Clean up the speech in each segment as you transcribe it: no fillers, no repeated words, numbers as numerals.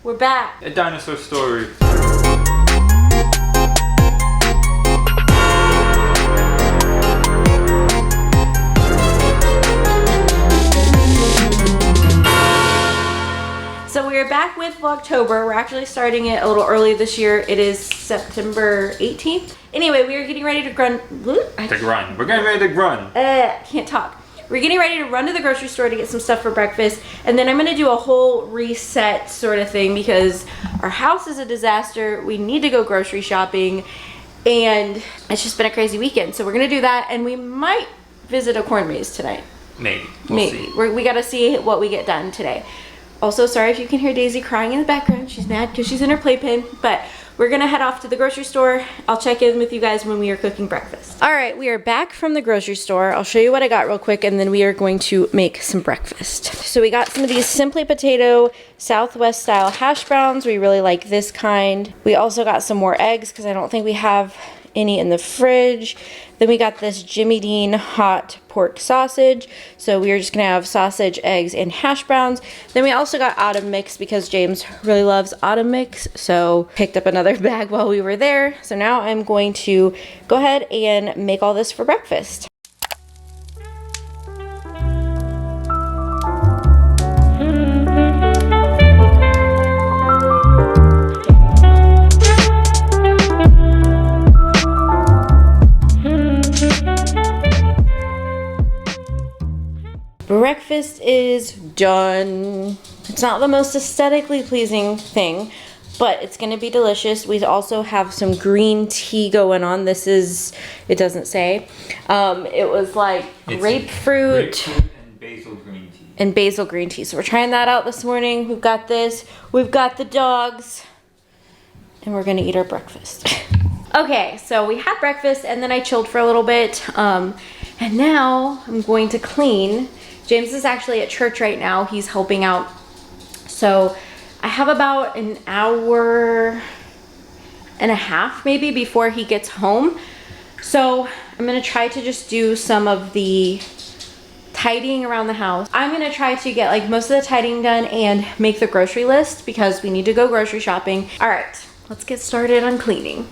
We're back. A dinosaur story. So we are back with Vlogtober. We're actually starting it a little early this year. It is September 18th. Anyway, we are getting ready to run. We're getting ready to run. Can't talk. We're getting ready to run to the grocery store to get some stuff for breakfast, and then I'm gonna do a whole reset sort of thing because our house is a disaster. We need to go grocery shopping, and it's just been a crazy weekend. So we're gonna do that, and we might visit a corn maze tonight. Maybe. Maybe. We gotta see what we get done today. Also, sorry if you can hear Daisy crying in the background. She's mad because she's in her playpen, but we're gonna head off to the grocery store. I'll check in with you guys when we are cooking breakfast. All right, we are back from the grocery store. I'll show you what I got real quick, and then we are going to make some breakfast. So we got some of these Simply Potato Southwest style hash browns. We really like this kind. We also got some more eggs because I don't think we have any in the fridge. Then we got this Jimmy Dean hot pork sausage. So we are just gonna have sausage, eggs, and hash browns. Then we also got autumn mix because James really loves autumn mix. So picked up another bag while we were there. So now I'm going to go ahead and make all this for breakfast. Breakfast is done. It's not the most aesthetically pleasing thing, but it's gonna be delicious. We also have some green tea going on. This is, it doesn't say. It was like grapefruit and basil green tea. And basil green tea. So we're trying that out this morning. We've got this, we've got the dogs, and we're gonna eat our breakfast. Okay, so we had breakfast and then I chilled for a little bit. And now I'm going to clean. James is actually at church right now. He's helping out. So I have about an hour and a half maybe before he gets home. So I'm gonna try to just do some of the tidying around the house. I'm gonna try to get like most of the tidying done and make the grocery list because we need to go grocery shopping. All right, let's get started on cleaning.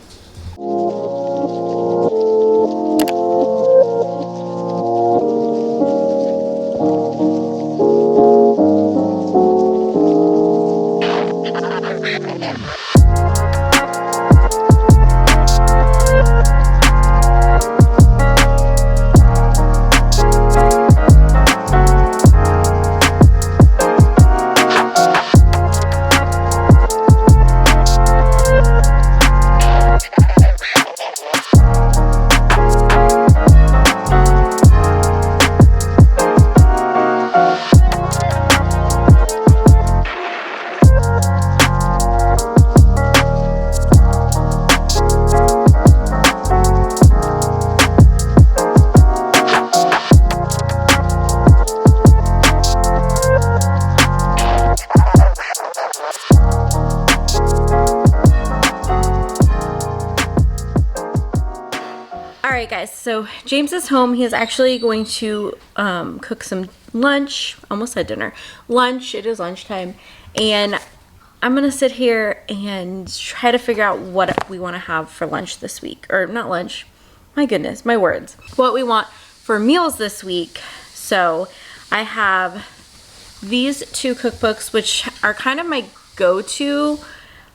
Alright guys, so James is home. He is actually going to cook some lunch. Almost said dinner. Lunch. It is lunchtime. And I'm going to sit here and try to figure out what we want to have for lunch this week. Or not lunch. My goodness, my words. What we want for meals this week. So I have these two cookbooks, which are kind of my go-to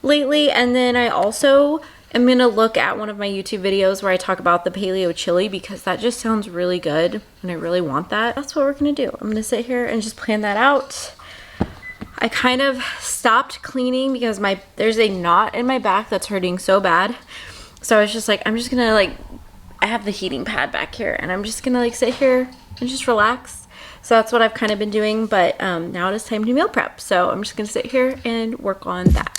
lately. And then I also I'm gonna look at one of my YouTube videos where I talk about the paleo chili because that just sounds really good and I really want that. That's what we're gonna do. I'm gonna sit here and just plan that out. I kind of stopped cleaning because there's a knot in my back that's hurting so bad. So I was just like, I'm just gonna I have the heating pad back here and I'm just gonna sit here and just relax. So that's what I've kind of been doing, but now it is time to meal prep. So I'm just gonna sit here and work on that.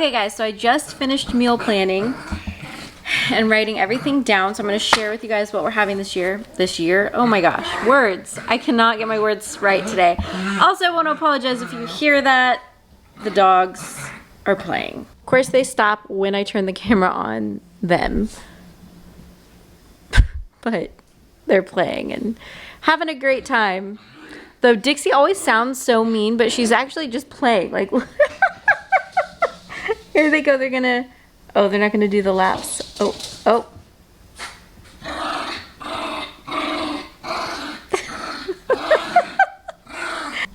Okay guys, so I just finished meal planning and writing everything down. So I'm going to share with you guys what we're having this year. Oh my gosh, words. I cannot get my words right today. Also, I want to apologize if you hear that. The dogs are playing. Of course, they stop when I turn the camera on them. But they're playing and having a great time. Though Dixie always sounds so mean, but she's actually just playing. Like, here they go. They're gonna, oh, they're not gonna do the laps. Oh, oh.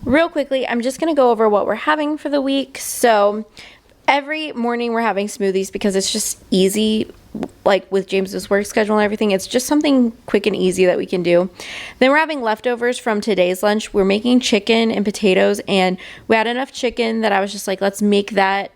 Real quickly, I'm just gonna go over what we're having for the week. So every morning we're having smoothies because it's just easy, like with James's work schedule and everything. It's just something quick and easy that we can do. Then we're having leftovers from today's lunch. We're making chicken and potatoes, and we had enough chicken that I was just like, let's make that,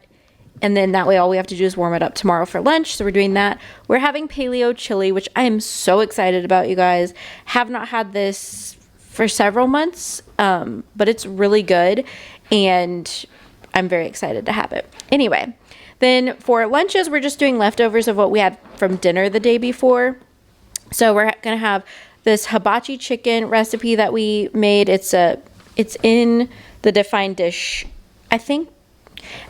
and then that way all we have to do is warm it up tomorrow for lunch. So we're doing that. We're having paleo chili, which I am so excited about, you guys. Have not had this for several months, but it's really good, and I'm very excited to have it. Anyway, then for lunches, we're just doing leftovers of what we had from dinner the day before. So we're gonna have this hibachi chicken recipe that we made. It's in the defined dish. I think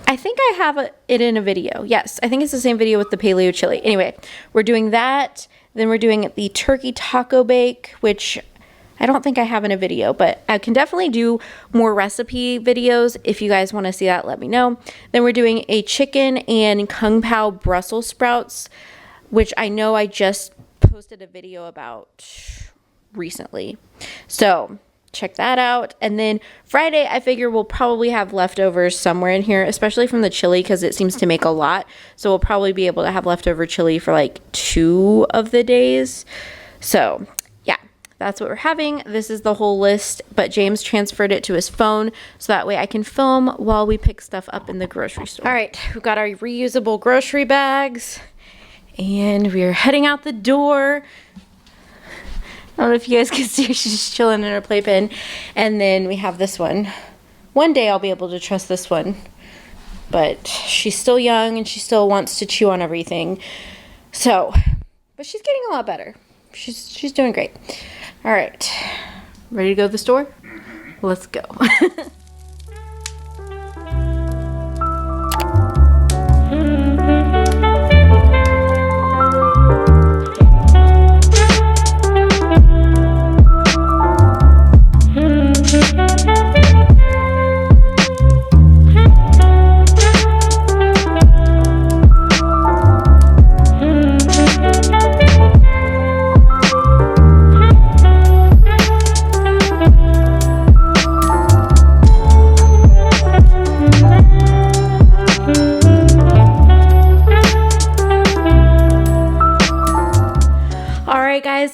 I have it in a video. Yes, I think it's the same video with the paleo chili. Anyway, we're doing that. Then we're doing the turkey taco bake, which I don't think I have in a video, but I can definitely do more recipe videos. If you guys want to see that, let me know. Then we're doing a chicken and Kung Pao Brussels sprouts, which I know I just posted a video about recently. So check that out. And then Friday, I figure we'll probably have leftovers somewhere in here, especially from the chili, because it seems to make a lot. So we'll probably be able to have leftover chili for like 2 of the days. So that's what we're having. This is the whole list, but James transferred it to his phone so that way I can film while we pick stuff up in the grocery store. All right, we've got our reusable grocery bags and we're heading out the door. I don't know if you guys can see her, she's just chilling in her playpen. And then we have this one. One day I'll be able to trust this one, but she's still young and she still wants to chew on everything. So, but she's getting a lot better. She's doing great. All right, ready to go to the store? Let's go.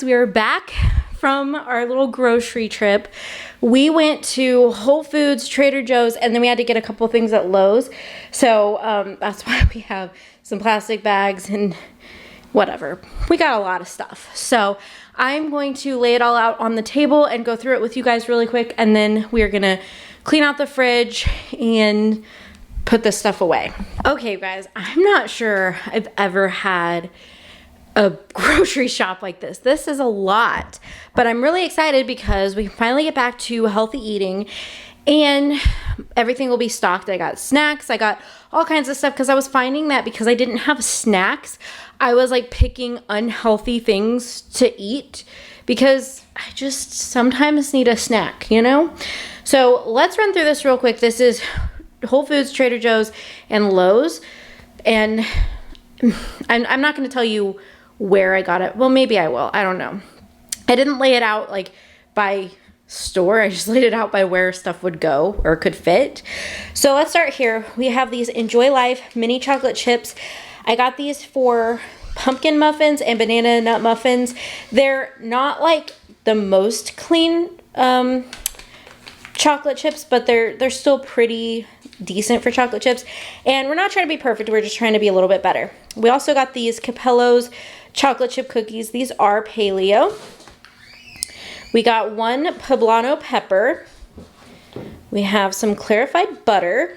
We are back from our little grocery trip. We went to Whole Foods, Trader Joe's, and then we had to get a couple things at Lowe's. So that's why we have some plastic bags and whatever. We got a lot of stuff. So I'm going to lay it all out on the table and go through it with you guys really quick. And then we are going to clean out the fridge and put this stuff away. Okay, guys, I'm not sure I've ever had a grocery shop like this. This is a lot, but I'm really excited because we can finally get back to healthy eating and everything will be stocked. I got snacks, I got all kinds of stuff because I was finding that because I didn't have snacks, I was like picking unhealthy things to eat because I just sometimes need a snack, you know? So let's run through this real quick. This is Whole Foods, Trader Joe's, and Lowe's. And I'm not going to tell you where I got it. Well, maybe I will. I don't know. I didn't lay it out like by store. I just laid it out by where stuff would go or could fit. So let's start here. We have these Enjoy Life mini chocolate chips. I got these for pumpkin muffins and banana nut muffins. They're not like the most clean chocolate chips, but they're still pretty decent for chocolate chips. And we're not trying to be perfect. We're just trying to be a little bit better. We also got these Capello's chocolate chip cookies. These are paleo. We got 1 poblano pepper. We have some clarified butter.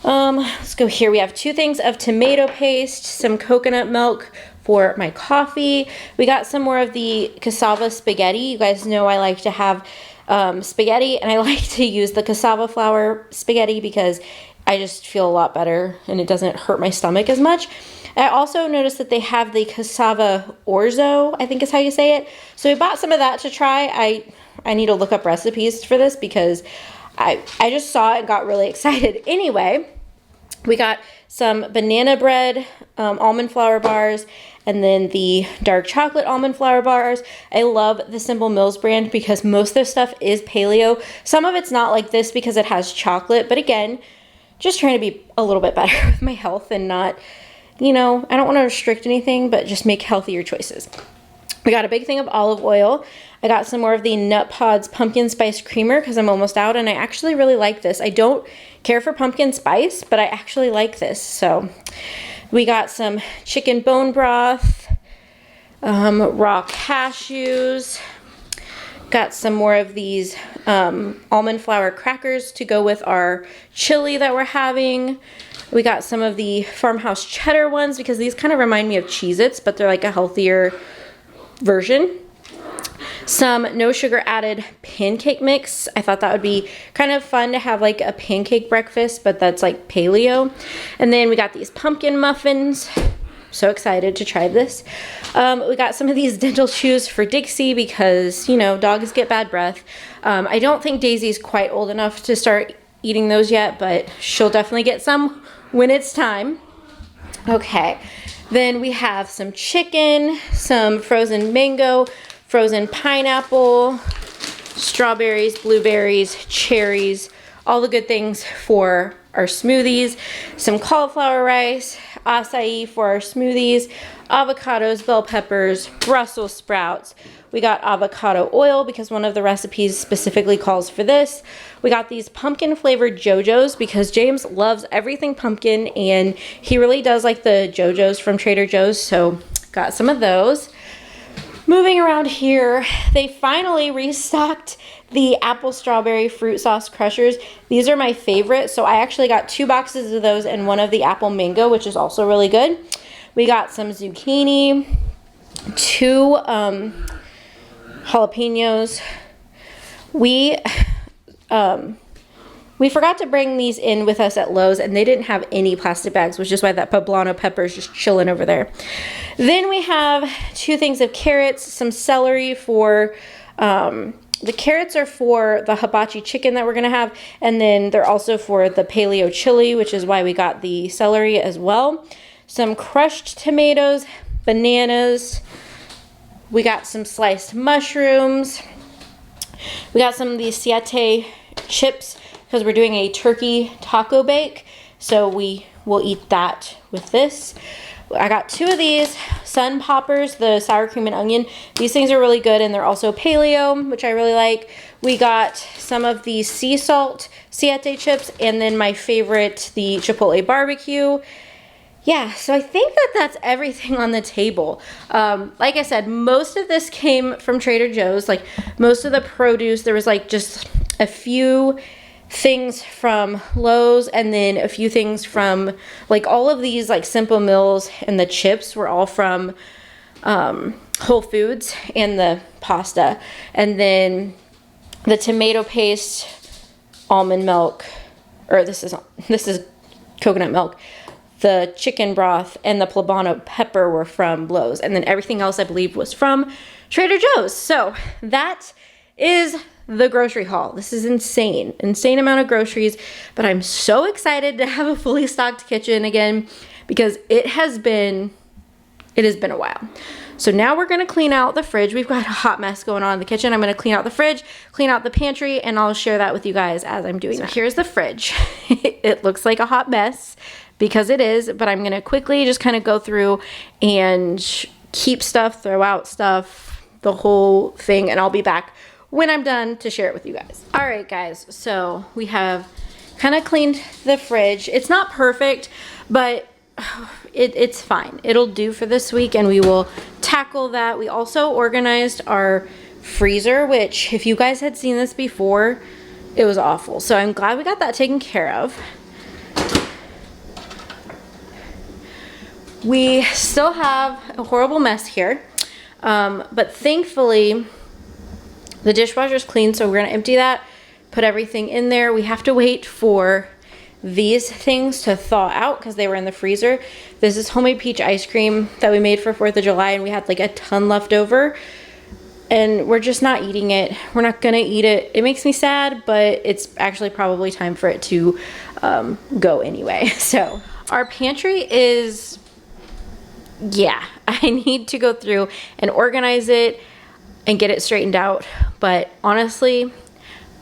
Let's go here. We have 2 things of tomato paste, some coconut milk for my coffee. We got some more of the cassava spaghetti. You guys know I like to have spaghetti, and I like to use the cassava flour spaghetti because I just feel a lot better and it doesn't hurt my stomach as much. I also noticed that they have the Cassava Orzo, I think is how you say it. So we bought some of that to try. I need to look up recipes for this because I just saw it and got really excited. Anyway, we got some banana bread, almond flour bars, and then the dark chocolate almond flour bars. I love the Simple Mills brand because most of this stuff is paleo. Some of it's not like this because it has chocolate, but again, just trying to be a little bit better with my health and not, you know, I don't want to restrict anything, but just make healthier choices. We got a big thing of olive oil. I got some more of the Nut Pods pumpkin spice creamer because I'm almost out, and I actually really like this. I don't care for pumpkin spice, but I actually like this. So we got some chicken bone broth, raw cashews, got some more of these almond flour crackers to go with our chili that we're having. We got some of the farmhouse cheddar ones because these kind of remind me of Cheez-Its, but they're like a healthier version. Some no sugar added pancake mix. I thought that would be kind of fun to have like a pancake breakfast, but that's like paleo. And then we got these pumpkin muffins. So excited to try this. We got some of these dental chews for Dixie because, you know, dogs get bad breath. I don't think Daisy's quite old enough to start eating those yet, but she'll definitely get some when it's time. Okay, then we have some chicken, some frozen mango, frozen pineapple, strawberries, blueberries, cherries, all the good things for our smoothies, some cauliflower rice, acai for our smoothies, avocados, bell peppers, Brussels sprouts. We got avocado oil because one of the recipes specifically calls for this. We got these pumpkin flavored JoJo's because James loves everything pumpkin and he really does like the JoJo's from Trader Joe's, so got some of those. Moving around here, they finally restocked the apple strawberry fruit sauce crushers. These are my favorite, so I actually got 2 boxes of those and one of the apple mango, which is also really good. We got some zucchini, 2 jalapenos. We forgot to bring these in with us at Lowe's, and they didn't have any plastic bags, which is why that poblano pepper is just chilling over there. Then we have 2 things of carrots, some celery for, the carrots are for the hibachi chicken that we're going to have, and then they're also for the paleo chili, which is why we got the celery as well. Some crushed tomatoes, bananas. We got some sliced mushrooms. We got some of these siete chips because we're doing a turkey taco bake, so we will eat that with this. I got 2 of these sun poppers, the sour cream and onion. These things are really good, and they're also paleo, which I really like. We got some of the sea salt siete chips, and then my favorite, the chipotle barbecue. Yeah, so I think that that's everything on the table. Like I said, most of this came from Trader Joe's. Like most of the produce, there was like just a few things from Lowe's and then a few things from like all of these like Simple Mills, and the chips were all from Whole Foods, and the pasta, and then the tomato paste, almond milk, or this is coconut milk. The chicken broth and the poblano pepper were from Lowe's, and then everything else I believe was from Trader Joe's. So that is the grocery haul. This is insane amount of groceries, but I'm so excited to have a fully stocked kitchen again because it has been a while. So now we're gonna clean out the fridge. We've got a hot mess going on in the kitchen. I'm gonna clean out the fridge, clean out the pantry, and I'll share that with you guys as I'm doing that. Here's the fridge. It looks like a hot mess because it is, but I'm gonna quickly just kind of go through and keep stuff, throw out stuff, the whole thing, and I'll be back when I'm done to share it with you guys. All right, guys, so we have kind of cleaned the fridge. It's not perfect, but it's fine. It'll do for this week, and we will tackle that. We also organized our freezer, which if you guys had seen this before, it was awful. So I'm glad we got that taken care of. We still have a horrible mess here, but thankfully the dishwasher's clean, so we're gonna empty that, put everything in there. We have to wait for these things to thaw out because they were in the freezer. This is homemade peach ice cream that we made for 4th of July, and we had like a ton left over, and we're just not eating it. We're not gonna eat it. It makes me sad, but it's actually probably time for it to go anyway. So our pantry is, yeah, I need to go through and organize it and get it straightened out, but honestly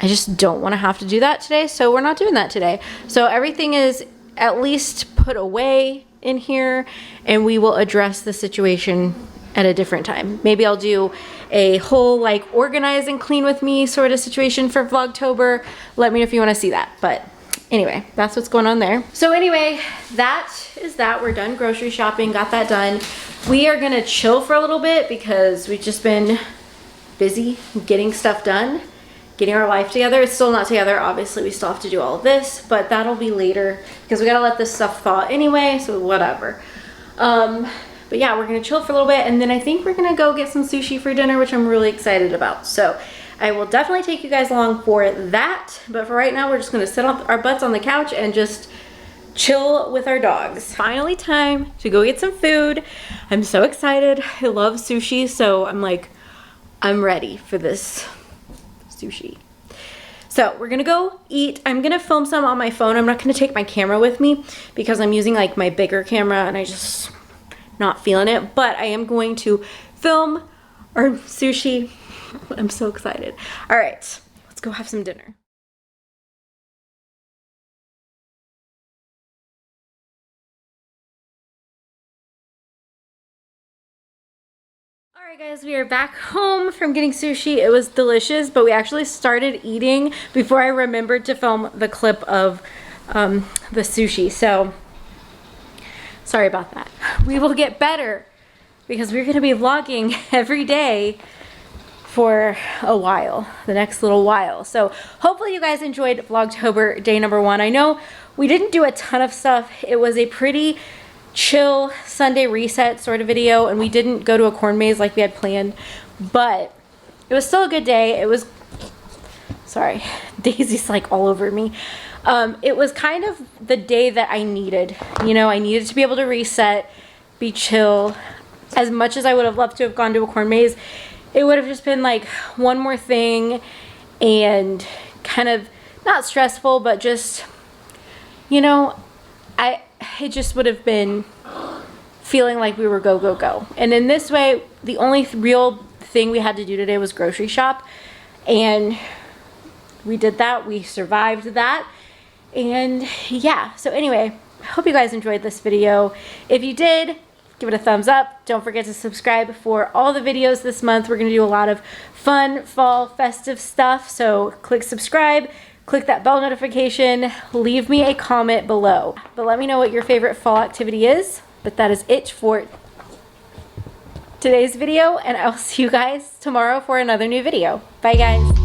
I just don't want to have to do that today, so we're not doing that today. So everything is at least put away in here, and we will address the situation at a different time. Maybe I'll do a whole like organize and clean with me sort of situation for Vlogtober. Let me know if you want to see that. But anyway, that's what's going on there. So anyway, that is that. We're done grocery shopping, got that done. We are gonna chill for a little bit because we've just been busy getting stuff done, getting our life together. It's still not together, obviously. We still have to do all of this, but that'll be later because we gotta let this stuff thaw anyway, so whatever. But yeah, we're gonna chill for a little bit, and then I think we're gonna go get some sushi for dinner, which I'm really excited about. So I will definitely take you guys along for that, but for right now, we're just gonna sit on our butts on the couch and just chill with our dogs. Finally time to go get some food. I'm so excited. I love sushi, so I'm ready for this sushi. So we're gonna go eat. I'm gonna film some on my phone. I'm not gonna take my camera with me because I'm using like my bigger camera and I just not feeling it, but I am going to film our sushi. I'm so excited. All right, let's go have some dinner. Alright guys, we are back home from getting sushi. It was delicious, but we actually started eating before I remembered to film the clip of the sushi. So, sorry about that. We will get better because we're going to be vlogging every day for a while, the next little while. So, hopefully you guys enjoyed Vlogtober day number 1. I know we didn't do a ton of stuff. It was a pretty chill Sunday reset sort of video, and we didn't go to a corn maze like we had planned, but it was still a good day. It was, sorry, Daisy's like all over me. It was kind of the day that I needed. You know, I needed to be able to reset, be chill. As much as I would have loved to have gone to a corn maze, it would have just been like one more thing and kind of not stressful, but just, you know, it just would have been feeling like we were go, go, go. And in this way, the only real thing we had to do today was grocery shop. And we did that. We survived that. And yeah, so anyway, I hope you guys enjoyed this video. If you did, give it a thumbs up. Don't forget to subscribe for all the videos this month. We're going to do a lot of fun fall festive stuff. So click subscribe. Click that bell notification, leave me a comment below. But let me know what your favorite fall activity is. But that is it for today's video, and I'll see you guys tomorrow for another new video. Bye guys.